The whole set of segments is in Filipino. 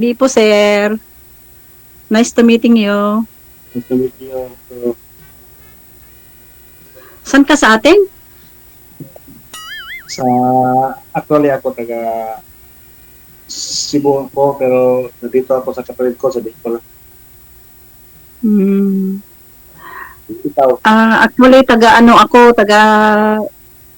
Di po, sir. Nice to meeting you. Nice to meet you. So, San ka sa atin? sa actually ako taga Cebu po pero nandito ako sa kapatid ko sa Bicol. Hmm. Ikaw? Actually, taga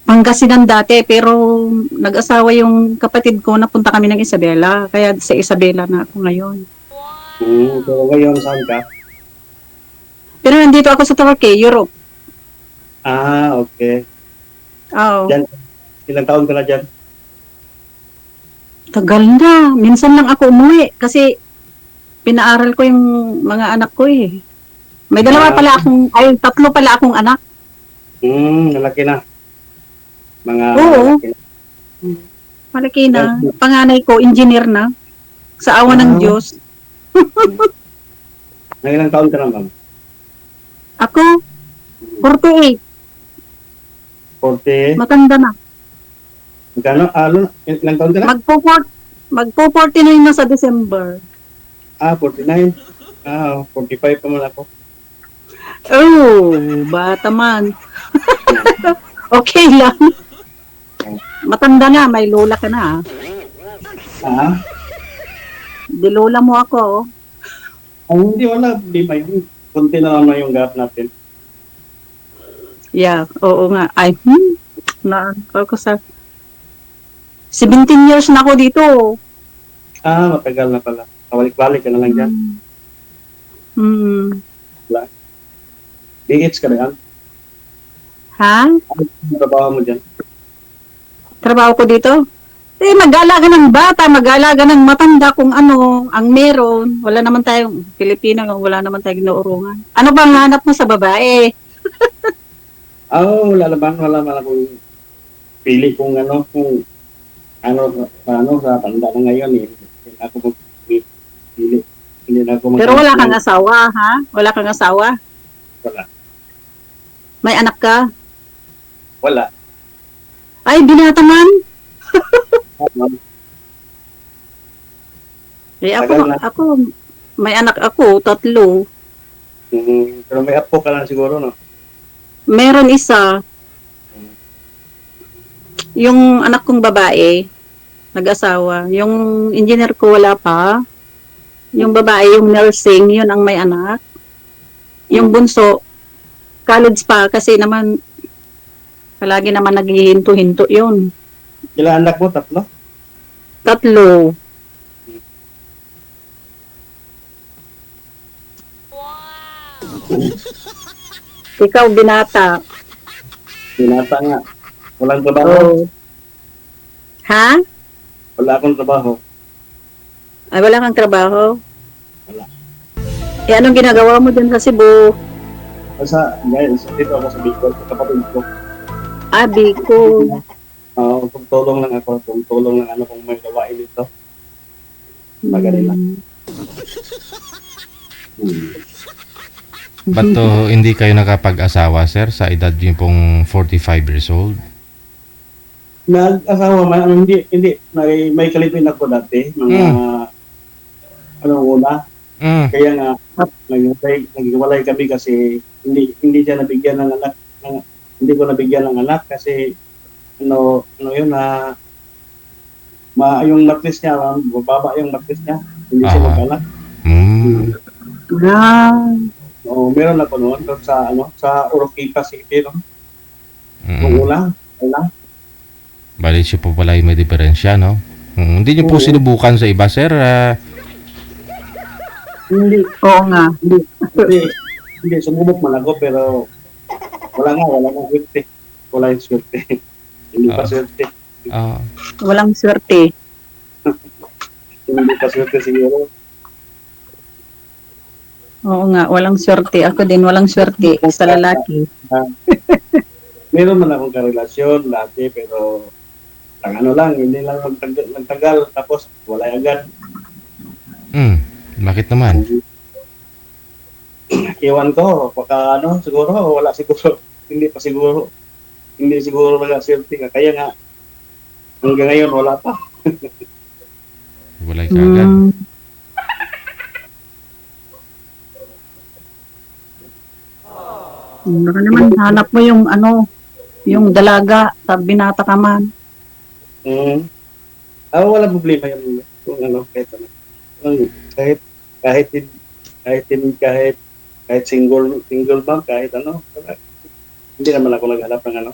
Pangasinan dati, pero nag-asawa yung kapatid ko, napunta kami ng Isabela. Kaya sa Isabela na ako ngayon. Pero ngayon saan ka? Pero nandito ako sa Turkey, Europe. Okay. Oh, Diyan, ilang taon ka na dyan? tagal na. Minsan lang ako umuwi kasi pinaaral ko yung mga anak ko eh. May tatlo pala akong anak. Lalaki na. Mga Oo, lalaki na. malaki na. Panganay ko, engineer na. Sa awa ng Ah, Diyos. ilang taon ka na, ma'am? Ako, 48. 40? Matanda na. Magkano? Ilang taon ka na? Magpo-49 na sa December. 49. 45 pa man ako. Oh, bata man. Okay lang. Matanda na, may lola ka na. Ah? Di lola mo ako. Oh. Hindi, wala. Di pa yun. Kunti na naman yung gap natin. Yeah, oo nga. Ako sa 17 years na ako dito. Matagal na pala. Pabalik-balik ka na lang dyan. Hmm. DH ka na yan. Ha? Ano trabaho mo dyan? Trabaho ko dito? Mag-alaga ng bata, mag-alaga ng matanda kung ano ang meron. Wala naman tayong Pilipino, wala naman tayong inuurungan. Ano bang hanap mo sa babae? Wala naman. Wala naman akong pili kung sa tanda na ngayon eh. Hindi na ako magpili. Hindi na ako Pero wala kang asawa, ha? Wala kang asawa? Wala. May anak ka? Wala. Ay, binata man. Ako, may anak ako, 3. Pero may apo ka lang siguro, no? Meron isa. Yung anak kong babae, nag-asawa. Yung engineer ko wala pa. Yung babae, yung nursing, yun ang may anak. Yung bunso, college pa kasi naman palagi naman naghihinto-hinto yun. Ilan anak mo? 3? 3. Ikaw, binata. Binata nga. Walang trabaho? Oh. Ha? Wala akong trabaho. Ay, wala kang trabaho? Wala. Anong ginagawa mo dun sa Cebu? Guys, dito ako sa Bicol, sa kapatid ko. Bicol. Tulong lang ako. Tulong lang ano kung may gawain dito. Magaling lang. Ba't to hindi kayo nakapag-asawa, sir, sa edad niyo pong 45 years old? Nag-asawa man, hindi. May kalipin ako dati. Una. Kaya nga, naghiwalay kami kasi hindi siya nabigyan ng anak. Hindi ko nabigyan ng anak kasi yun yung matris niya, bababa yung matris niya. Hindi siya mag-anak. Meron ako noon sa Oroquieta City, no? Una. Bali siya po pala yung may diferensya, no? Hindi niyo po sinubukan sa iba, sir? Hindi. Oo nga. Hindi, sumubok man ako pero wala nga swerte. Wala yung swerte. Hindi pa swerte. Walang swerte. Hindi pa swerte siguro. Oo nga, walang swerte. Ako din, walang swerte sa lalaki. Meron man akong karelasyon dati pero hindi lang magtagal tapos wala agad. Bakit naman? Iwan ko, siguro, wala siguro. Hindi siguro nag-swerte ka. Kaya nga, hanggang ngayon wala pa. Wala ka agad. Baka naman hanap mo yung ano, yung dalaga, binata ka man. Mm. Wala problema yung kung ano, kahit ano. Kahit, kahit, kahit, kahit, kahit single mom, kahit ano. Hindi naman ako naghanap ng ano.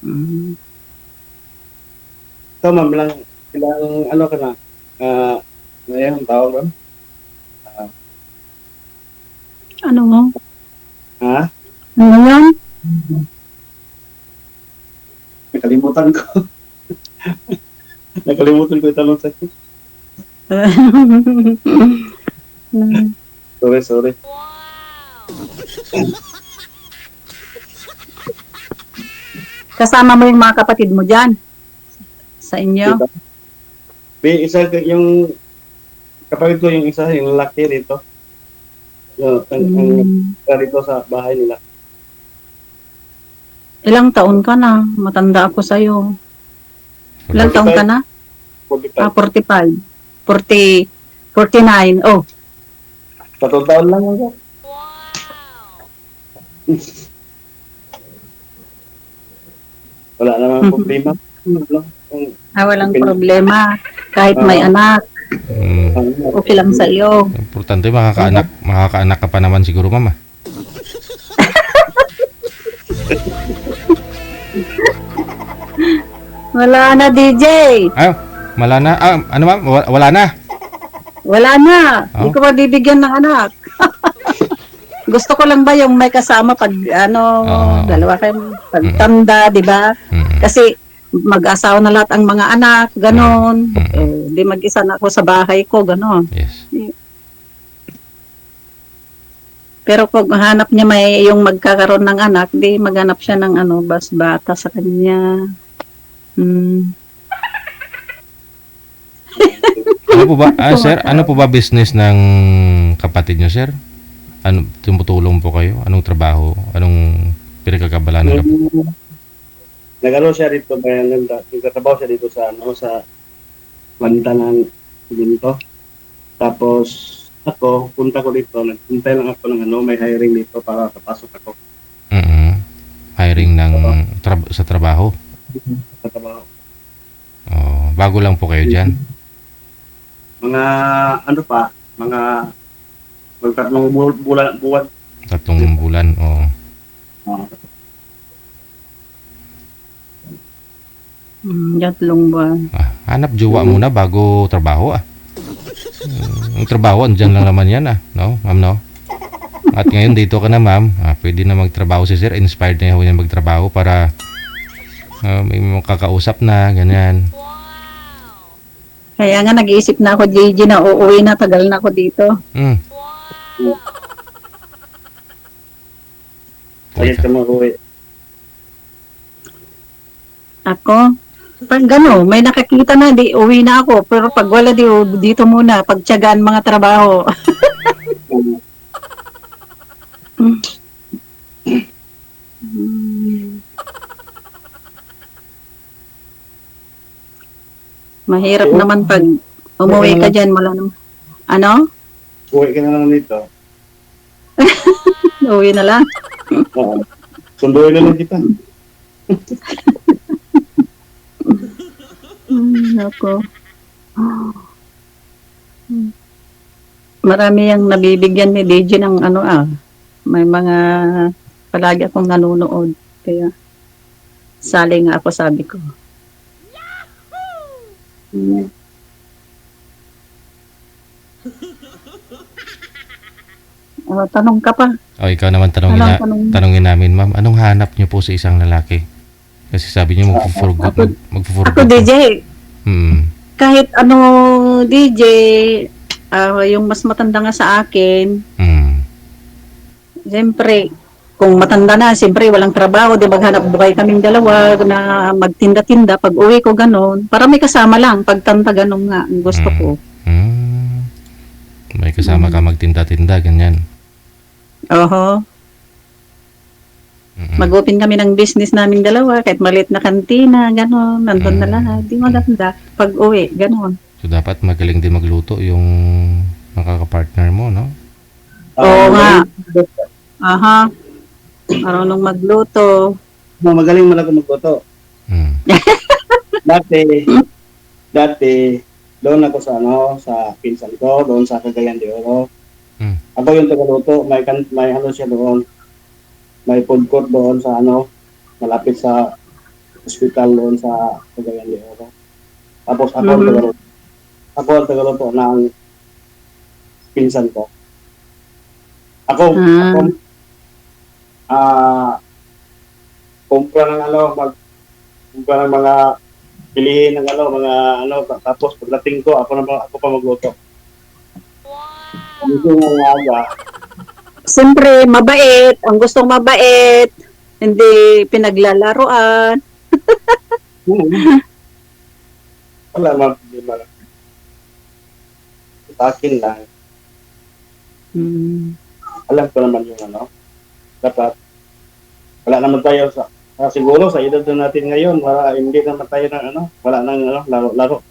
Mm. So, ma'am, ilang ano ka na? Ano yung tawag doon? Ano mo? Ha? Ano yan? Nakalimutan ko. Nakalimutan ko yung tanong sa'yo. Sorry. Kasama mo yung mga kapatid mo dyan? Sa inyo? Diba? May isa, yung kapatid ko yung isa, yung lalaki dito. Ang dito sa bahay nila. Ilang taon ka na? Matanda ako sa'yo. Ilang taon ka na? 45. 45. 40, 49. Oh, 3 taon lang ako. Wala namang problema. walang problema. Kahit may anak, okay lang sa iyo. Importante makakaanak ka pa naman siguro, ma'am. Wala na, DJ. Ay, wala na. Ano ma'am? Wala na. Wala na. Hindi Oh. ko mabibigyan ng anak. Gusto ko lang ba yung may kasama pag dalawa kayong pagtanda, di ba? Kasi mag-asawa na lahat ang mga anak, ganon. Di mag-isa na ako sa bahay ko, ganon. Yes. Pero kung hanap niya may yung magkakaroon ng anak, di maghanap siya ng bas bata sa kanya. Ano po ba, sir? Ano po ba business ng kapatid niyo, sir? Ano, tumutulong po kayo? Anong trabaho? Anong pinagkakabalan ng kapatid? Nagano siya dito, nagtatrabaho siya dito sa banda ng dito. Tapos ako, punta ko dito, nagpuntay lang ako ng may hiring dito para papasok ako Hiring ng sa trabaho? sa trabaho. Oh, bago lang po kayo dyan? Mga mga magtatlong buwan. 3 bulan, oo. Tatlong buwan. Hanap jowa muna bago trabaho, Ang trabaho, andyan lang naman yan, no, ma'am, no? At ngayon, dito ka na, ma'am. Pwede na magtrabaho si sir. Inspired na yan magtrabaho para may makakausap na, ganyan. Kaya nga nag-iisip na ako, JJ, na uuwi na, tagal na ako dito. Kaya ka mag-uwi. Ako, pag may nakakita na, di uwi na ako. Pero pag wala, dito muna, pagtiyagaan mga trabaho. Mahirap naman pag umuwi ka dyan, wala naman. Ano? Uwi ka na lang dito. Uwi na lang. Sunduin na lang kita. Ako. Marami yung nabibigyan ni DJ ng may mga palagi akong nanonood. Kaya sali nga ako, sabi ko. Tanong ka pa. Ikaw naman tanongin namin, ma'am. Anong hanap niyo po sa isang lalaki? Kasi sabi niyo magfo-forgot. Ako, DJ. Kahit DJ, yung mas matanda nga sa akin, siyempre, kung matanda na, siyempre walang trabaho, di maghanap buhay kaming dalawa na magtinda-tinda, pag uwi ko ganon, para may kasama lang, pagtanda ganon nga, ang gusto ko. May kasama ka magtinda-tinda, ganyan. Oho. Mag-open kami ng business namin dalawa, kahit maliit na kantina, ganon, nandun na lahat, di maganda, pag uwi, ganon. So, dapat magaling din magluto yung makakapartner mo, no? Oo nga. Aha. Marunong magluto. Magaling man ako magluto. Mm. Dati, dati, doon ako sa sa pinsan ko, doon sa Cagayan de Oro. Mm. Ako yung tagaluto, may ano siya doon, may food court doon sa malapit sa hospital doon sa Cagayan de Oro. Tapos ako ang Mhm. tagaluto. Ako ang tagaluto ng pinsan ko. Ako, kumpra ng kumpra ng mga pilihin ng tapos pagdating ko, ako pa magluto. Hindi ko nga Siyempre, mabait. Ang gustong mabait. Hindi pinaglalaroan. Wala man, hindi man. Sa akin lang, Mm. alam ko naman yung dapat, wala naman tayo siguro sa edad na natin ngayon, hindi naman tayo wala nang laro-laro.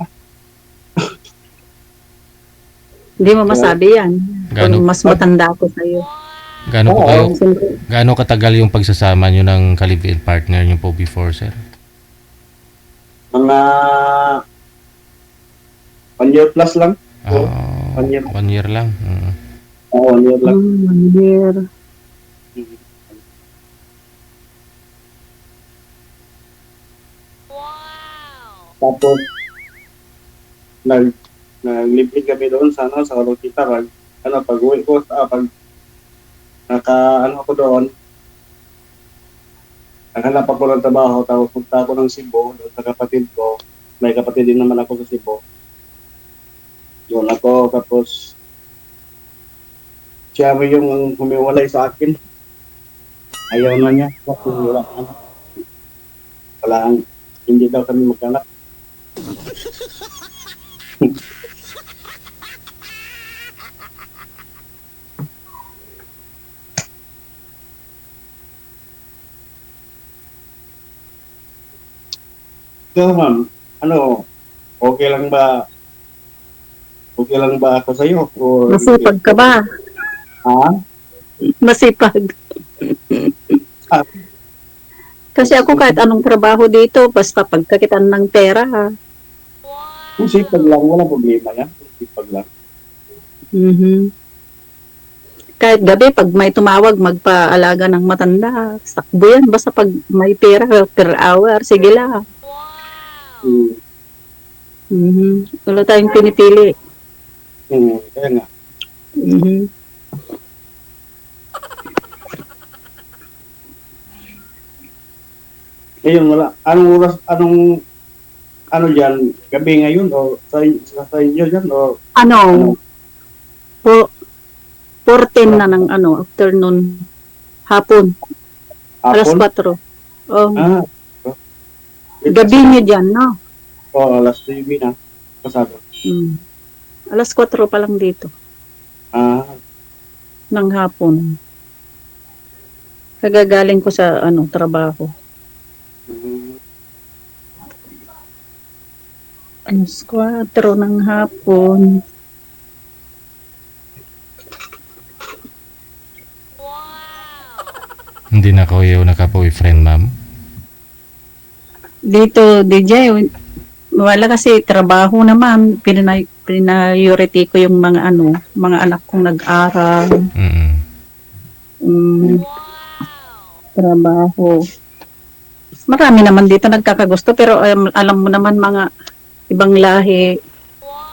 Hindi mo masabi yan. Gaano- Kung mas matanda ako sa'yo. Gaano po Oo. kayo, Siyempre, gaano katagal yung pagsasama nyo ng ka-live-in partner nyo po before, sir? Mga 1 year plus lang. Ah, 1 year. 1 year lang. Mm. Oo, 1 year lang. 1 year. Tapos, naglibig kami doon sa sa Rosita. Pag uwi ko, pag ako doon, naghanap ako ng trabaho, tapos punta ako ng Cebu, doon sa kapatid ko. May kapatid din naman ako sa Cebu. Doon ako, tapos siya yung humiwalay sa akin. Ayaw na niya. Hindi daw kami magkanak. So, ma'am, okay lang ba? Okay lang ba ako sa iyo? Masipag ka ba? Ha? Masipag. Ah. Kasi ako kahit anong trabaho dito, basta pagkakitan ng pera. Kung sipag lang, wala problema yan. Kung sipag lang. Mhm. Kahit gabi, pag may tumawag, magpaalaga ng matanda. Sakbo yan. Basta pag may pera per hour, sige lang. Hmm. Mhm. Wala tayong pinipili. Kaya nga. Mhm. Ngayon, wala. Anong oras, dyan, gabi ngayon, o sa inyo dyan, o Ano? Po, 14 na ng afternoon. Hapon. Alas hapon? 4. Oh, Ah, gabi niyo dyan, no? alas 9 na. Pasado. Mm. Alas 4 pa lang dito. Ng hapon. Kagagaling ko sa trabaho. Mm, Alas 4 ng hapon. Hindi na kayo naka-boyfriend, ma'am? Dito, DJ, wala kasi trabaho naman. Priority ko yung mga mga anak kong nag-aral. Mm. Mm, trabaho. Marami naman dito nagkakagusto pero alam mo naman mga ibang lahi.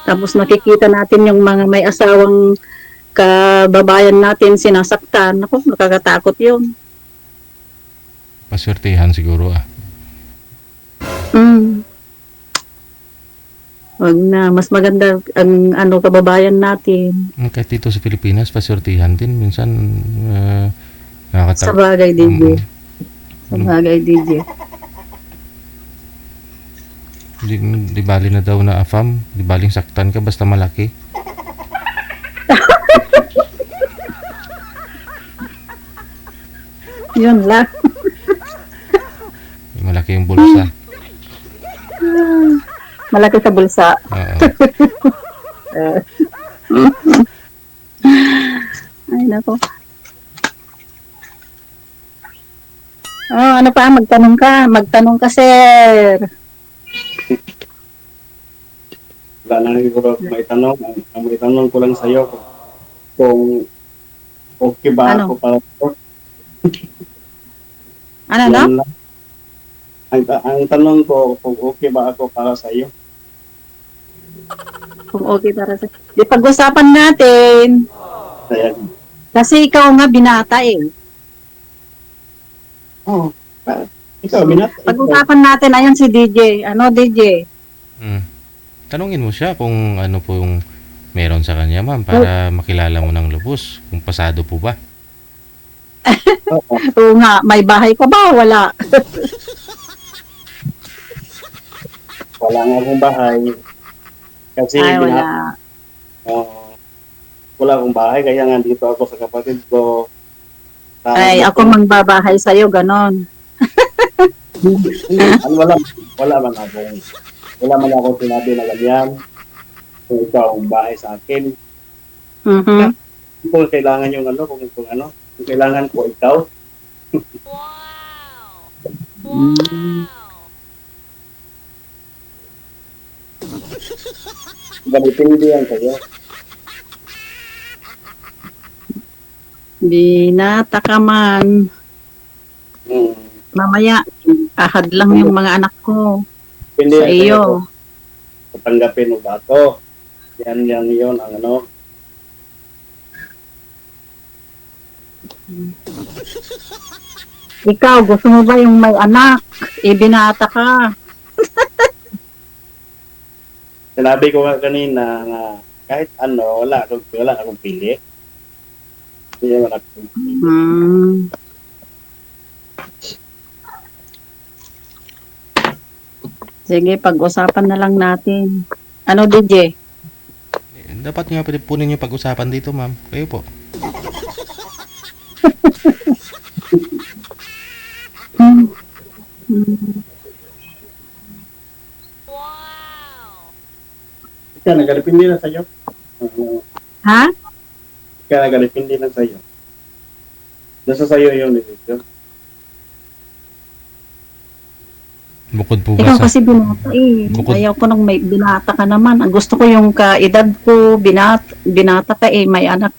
Tapos nakikita natin yung mga may asawang kababayan natin sinasaktan. Ako, nakakatakot yun. Paswertihan siguro ah. Mm. Wag na, mas maganda ang kababayan natin. Kahit dito sa Pilipinas, paswertihan din. Minsan, Sa bagay, DJ. Sa bagay, DJ. Di bali na daw na afam. Di baling saktan ka basta malaki. Yun lang. Malaki yung bulsa. Malaki sa bulsa. Oo. Ay, nako. Oh, ano pa? Magtanong ka. Magtanong ka, sir. Wala na siguro may tanong. Ang may tanong ko lang sa'yo kung okay ba Ano? ako para sa'yo. Ano, no? Yan lang. Ang tanong ko kung okay ba ako para sa'yo. Kung okay para sa... Di pag-usapan natin. Ayan. Kasi ikaw nga binata eh. Oh, ikaw, binat. Pag-usapan natin, ayun si DJ. Ano, DJ? Mm. Tanungin mo siya kung ano po yung meron sa kanya, ma'am, para makilala mo ng lubos. Kung pasado po ba. Oo. Oo nga, may bahay ka ba? Wala. Wala nga akong bahay. Kasi Ay, wala. wala akong bahay, kaya nga dito ako sa kapatid ko. Ay, ako mangbabahay sa'yo, ganon. Wala man akong, wala man akong sinabi na ganyan. Kung ikaw ang bahay sa akin. Mhm. Kung kailangan yung ano, kung kailangan ko ikaw. Mm. Depende yan sa'yo. Binata ka man. Hmm. Mamaya, ahad lang yung mga anak ko Depende sa yan sa'yo. iyo. Kung tanggapin mo ba ito. Yan yun ang ano. Ikaw, gusto mo ba yung may anak? Ibinata ka. Sinabi ko nga kanina na kahit ano, wala akong pili. Hindi naman ako. Hmm. Sige, pag-usapan na lang natin. Ano, DJ? Dapat nga pwede po ninyo pag-usapan dito, ma'am. Kayo po. Hmm. Kaya nagalipindi lang sa'yo. Ha? Kaya nagalipindi lang sa'yo. Nasa sa'yo yung decision. Bukod po Ikaw ba sa... kasi binata eh. Bukod- Ayaw ko nang may binata ka naman. Ang gusto ko yung kaedad ko, binata ka eh, may anak.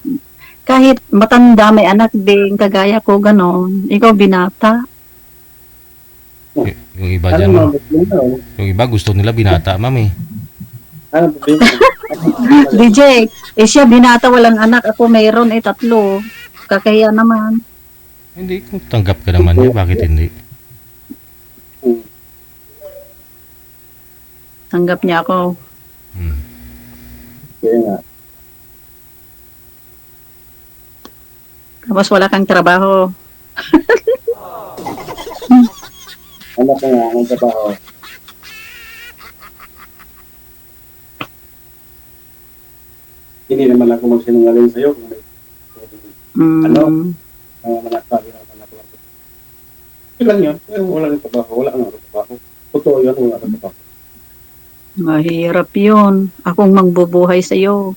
Kahit matanda, may anak din, kagaya ko, ganon. Ikaw binata. Yung iba Ano dyan, ma'am. mga problema? Yung iba gusto nila binata, ma'am eh. Ano problema? DJ, eh siya binata, walang anak. Ako mayroon eh, 3. Kakahiya naman. Hindi, kung tanggap ka naman niya, bakit hindi? Tanggap niya ako. Hmm. Kaya nga. Tapos wala kang trabaho. Anak ko nga, ang trabaho. Hindi naman ako magsinungaling sa'yo kung may Ano? Manasabi naman ako lang. Ilan yun? Wala ng trabaho. Wala nga trabaho. Totoo yun, wala ng trabaho. Mahirap yun. Akong mangbubuhay sa'yo.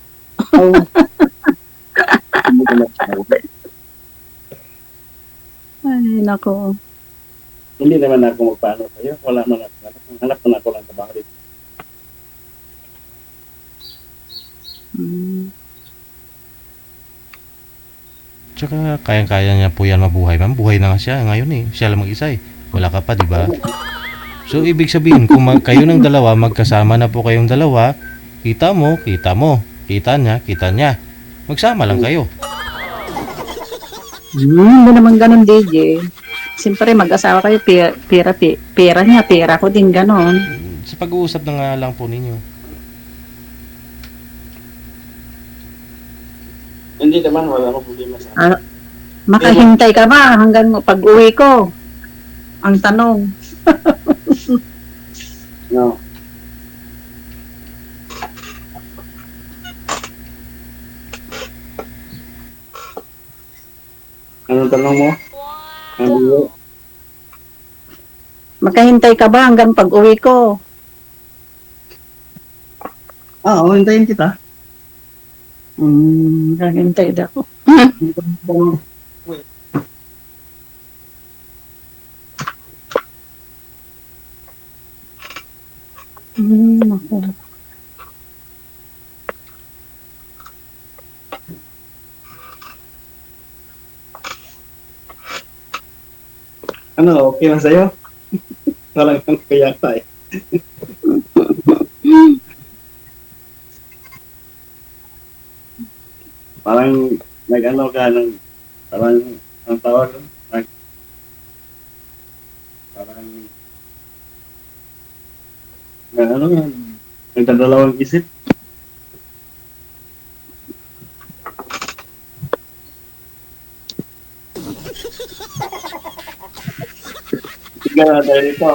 Hindi ko na- Ay, nako. Hindi naman ako magpaano sa'yo. Wala man ako. Hanap na ako ng trabaho dito. Mm. Tsaka kayang-kaya niya po yan mabuhay, ma'am. Buhay na nga siya ngayon eh. Siya lang mag-isa eh. Wala ka pa, di ba? So, ibig sabihin, kung kayo ng dalawa, magkasama na po kayong dalawa, kita mo, kita niya. Magsama lang kayo. Hindi naman ganun, DJ. Siyempre, mag-asawa kayo, pera niya, pera ko din, ganon. Sa pag-uusap na nga lang po ninyo. Hindi naman, wala akong problema sa Ah, makahintay ka ba hanggang pag-uwi ko? Ang tanong. No. Anong tanong mo? Ano? Makahintay ka ba hanggang pag-uwi ko? Oo, hintayin kita. Makahintay daw. Ako. Ano, okay lang sa'yo? Walang kang kaya tayo. Parang nag-ano ka ng parang ang tawag doon? Parang ano yan, nagdadalawang isip. Sige na tayo dito.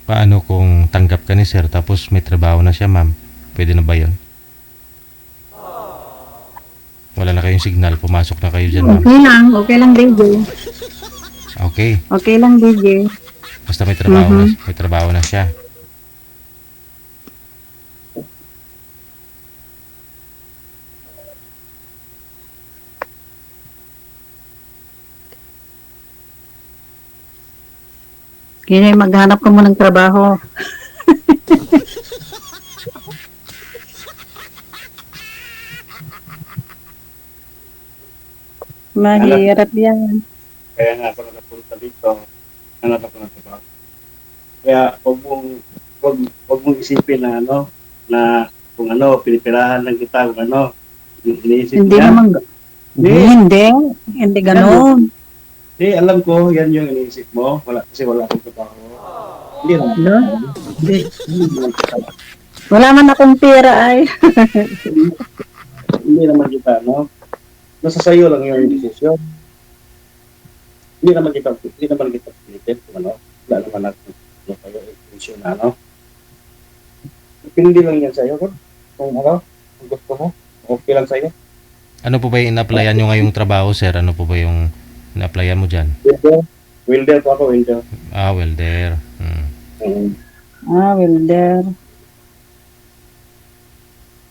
Paano kung tanggap ka ni sir tapos may trabaho na siya, ma'am? Pwede na ba yun? Wala na kayong signal, pumasok na kayo dyan, ma'am. Okay lang DJ. Okay, Okay lang DJ. basta may trabaho na, may trabaho na siya. Kaya maghanap ka mo ng trabaho. Mahirap yan. Kaya nga ako nakapunta dito, hanap ako ng trabaho. Kaya wag mong isipin na ano, na kung ano, pinipirahan lang kita, kung ano, iniisip Hindi niya. naman. Hindi. Hindi ganoon. Alam ko, yan yung iniisip mo. Kasi wala akong trabaho. Hindi naman. No? Hindi naman kita. Wala man akong pera ay. Hindi naman kita, no? Nasa sayo lang yung desisyon. Hindi naman kita pilitin kung ano. Wala naman natin yung kayo intention na, no? Pindi lang yan sa'yo, kung ano, kung gusto mo, okay lang sa'yo. Ano po ba yung in-applyan nyo ngayong trabaho, sir? Ano po ba yung in-applyan mo dyan? Wilder po ako, Wilder. Ah, welder. Welder.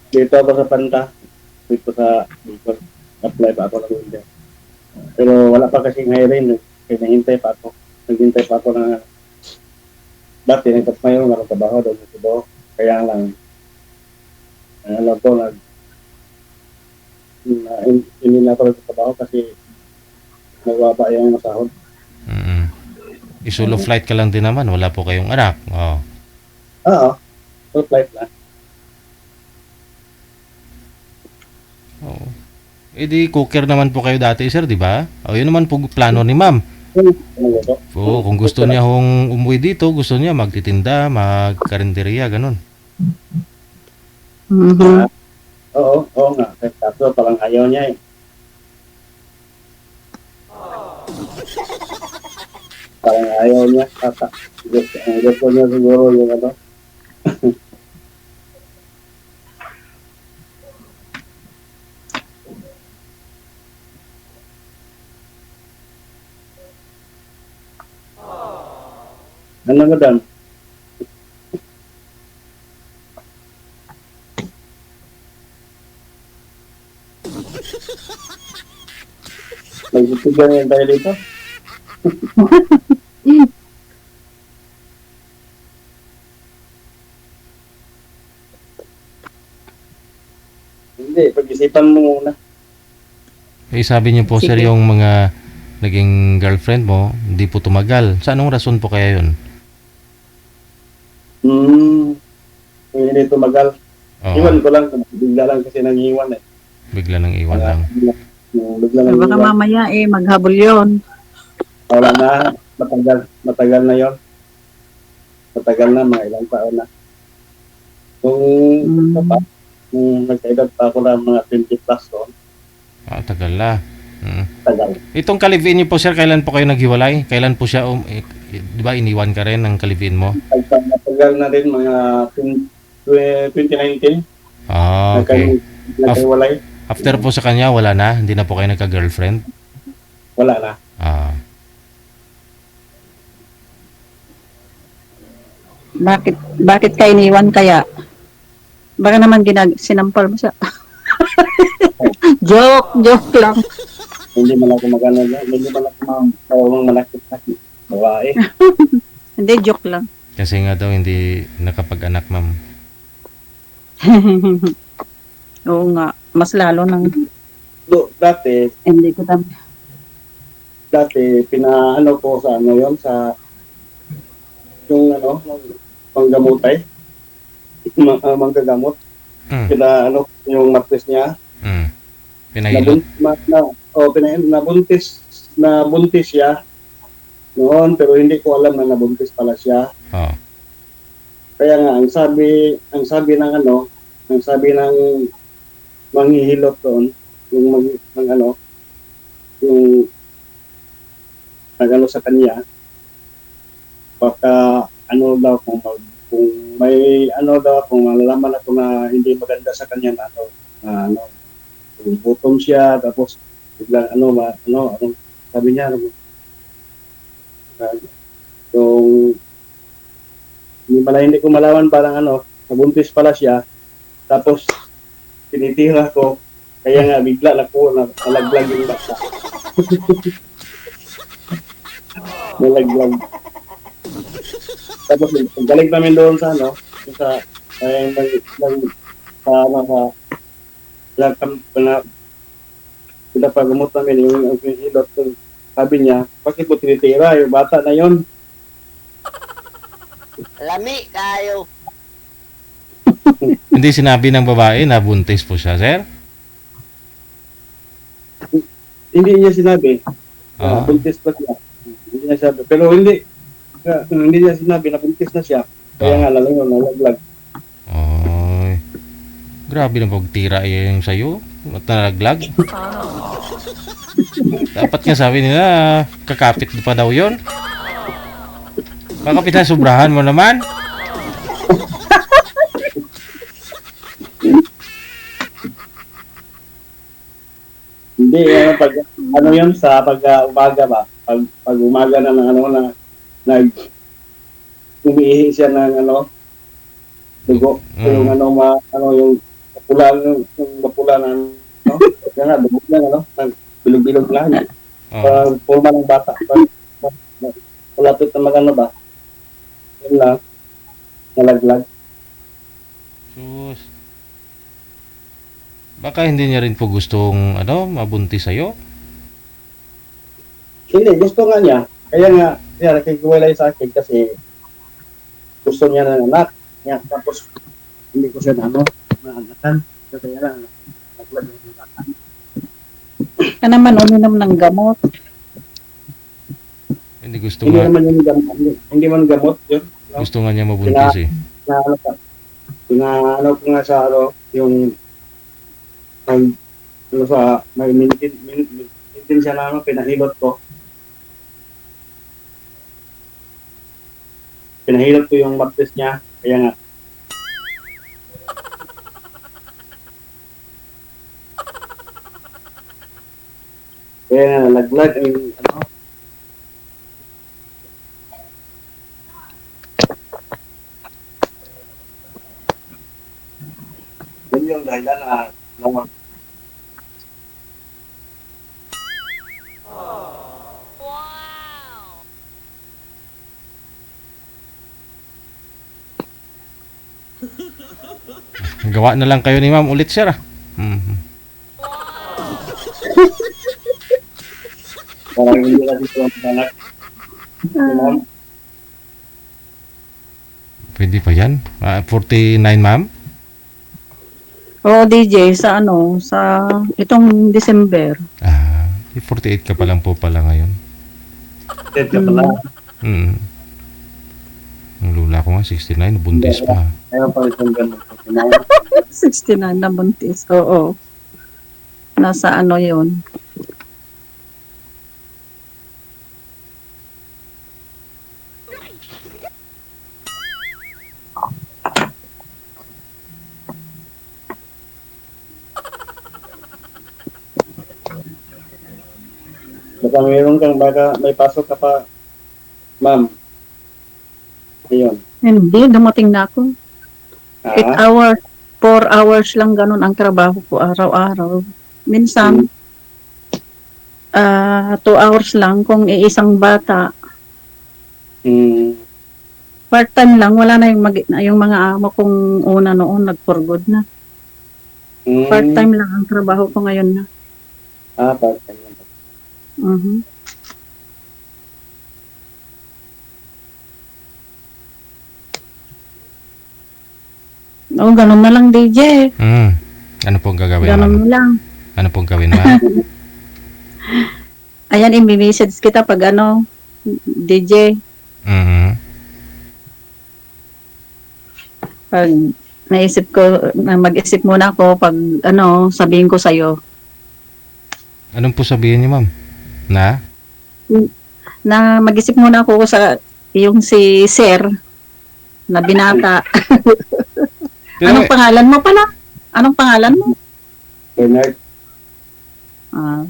Dito ako sa Panta. Dito apply pa ako ng Wilder. Pero wala pa kasing hiring. Kaya naghintay pa ako. Naghintay pa ako na dati nagtatmayo nga ng trabaho doon sa Cebu. Kaya lang alam ko hindi na ako nagtatrabaho kasi mababa yung masahod. Isolo flight ka lang din naman, wala po kayong anak. Oh. Oo. So flight lang. Oh. Eh di cooker naman po kayo dati, sir, di ba? O yun naman po plano ni ma'am. Ano to? Oo, kung gusto niya hong umuwi dito, gusto niya magtitinda, magkarinderya, ganun. Mhm. Oo nga. Kaso parang ayaw niya eh. Parang ayaw niya. Gusto niya siguro yung ano. Ano madam? Nagsisigaw yan tayo dito? Hindi, pag-isipan mo muna. Eh sabi niyo po, sir, Sige. yung mga naging girlfriend mo, hindi po tumagal. Sa anong rason po kaya yun? Hindi tumagal. Oo, Iwan ko lang, bigla lang kasi nangiwan eh. bigla nang iwan lang. Bigla lang Baka iwan. mamaya maghabol yon. Wala na, matagal na yon. Matagal na, mga ilang taon na. Kung ano pa, kung nagkaedad pa ako ng mga 20 plus doon, Ah, tagal na. tagal. Itong kalivin niyo po, sir, kailan po kayo naghiwalay? Kailan po siya, di ba, iniwan ka rin ng kalivin mo? Matagal na rin, mga 2019, Ah, okay. nagkaiwalay. After po sa kanya, wala na? Hindi na po kayo nagka-girlfriend? Wala na. Ah, Bakit ka iniwan kaya? Baka naman sinampal mo siya. Joke lang. Hindi man ako magano, hindi man ako marunong manakit-nakit. Babae. Hindi, joke lang. Kasi nga daw hindi nakapag-anak, ma'am. Oo nga, mas lalo nang Dati, hindi ko pinaano ko sa ano yon sa yung ano, panggamotay. Manggagamot. Mm. Ano, yung matris niya. Mm. Pinahilot. Nabuntis siya noon, pero hindi ko alam na nabuntis pala siya. Oh. Kaya nga, ang sabi ng manghihilot doon, yung yung nag-ano sa kanya, baka ano daw kung may ano daw kung malalaman ako na hindi maganda sa kanya na kung gutom siya, tapos biglang sabi niya, kung hindi ko malaman, parang nabuntis pala siya, tapos tinitira ko, kaya nga bigla nalaglag yung bata. Nalaglag. Tapos galing namin doon sa pinapagamot namin yung hilot. Sabi niya, bakit mo tinitira yung bata na yon? Lami kayo. Hindi sinabi ng babae na buntis po siya, sir? Hindi niya sinabi. Ah. Buntis pa siya. Hindi niya sabi. Pero hindi niya sinabi na buntis na siya. Kaya nga nalaglag. Ay. Grabe na pagtira yung sa'yo. At nalaglag. Dapat nga sabi nila, kakapit pa daw yon. Baka pinasubrahan mo naman. Hindi, yun sa umaga ba? Pag umaga na umiihi siya ng dugo. Mm. Yung mapula na kaya nga, dugo na bilog-bilog lang. Oh. Forma ng bata. Malapit na magano ba? Yun lang. Nalaglag. Sus. Baka hindi niya rin po gustong mabuntis sa'yo. Hindi, gusto nga niya. Kaya nga, nakikiwalay sa akin kasi gusto niya ng anak. Kaya, tapos, hindi ko siya maanakan. Kaya lang, naglag yung bata. ka naman uminom ng gamot. Hindi gusto Hindi nga, naman yung gamot. Hindi man gamot yun. gusto nga niya mabuntis eh. Pinaano ko nga sa yung may mintin siya na pinahilot ko. Pinahilot ko yung matris niya. Kaya nga, nalaglag yung yun yung dahilan na Gawa na lang kayo ni ma'am ulit, sir. Mhm. parang hindi na dito ang anak. Pwede pa yan? 49, ma'am? Oo, DJ, sa itong December. 48 ka pa lang po pala ngayon. Dead ka pala. Mm. Ang lula ko nga, 69, buntis pa. Ayaw pa itong ganun. 69 na buntis. Oo. Nasa yun. Baka may pasok ka pa, ma'am. Ayun. Hindi, dumating na ako. 8 Ah, hours. 4 hours lang ganun ang trabaho ko araw-araw. Minsan, 2 hours lang kung iisang bata. Mm. Part-time lang, wala na yung mga amo kong una noon, nag-for good na. Mm. Part-time lang ang trabaho ko ngayon na. Part-time lang. Mhm. Oh, ganun na lang, DJ. Ano pong gagawin, Ganun ma'am? na lang. Ano pong gawin, ma'am? Ayan, i-message kita pag ano, DJ. Mhm. Pag naisip ko, na mag-isip muna ako pag ano, sabihin ko sa'yo. Anong po sabihin niyo, ma'am? Na? Na mag-isip muna ako sa yung si Sir na binata. Pero, Anong pangalan mo pala? Anong pangalan mo? Bernard.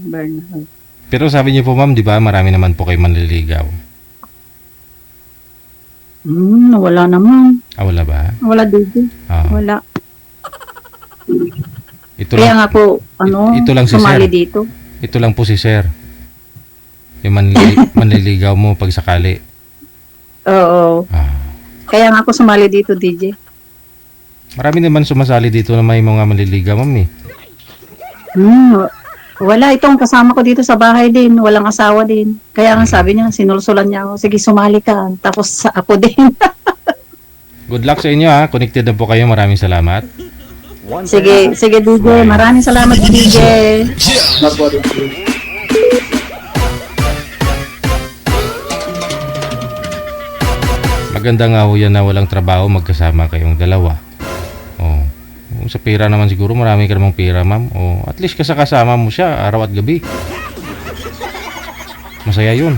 Bernard. pero sabi niyo po, ma'am, di ba, marami naman po kayo manliligaw. Wala naman. Wala ba? Wala, DJ. Ah. Wala. Ito Kaya lang, nga po, ano, ito lang si sumali Sir. dito. ito lang po si Sir. Yung manliligaw mo pag sakali. Oo. Ah. Kaya nga ako sumali dito, DJ. Marami naman sumasali dito na may mga manliligaw, ma'am eh. Wala, itong kasama ko dito sa bahay din. Walang asawa din. Kaya nga sabi niya, sinulsulan niya ako, sige sumali ka. Tapos ako din. Good luck sa inyo ha. Connected na po kayo. Maraming salamat. sige, DJ. Maraming salamat, DJ. Maganda nga ho yan na walang trabaho, magkasama kayong dalawa. Oh. Kung sa pera naman siguro, marami ka namang pera, ma'am. Oh, at least kasama mo siya araw at gabi. Masaya yun.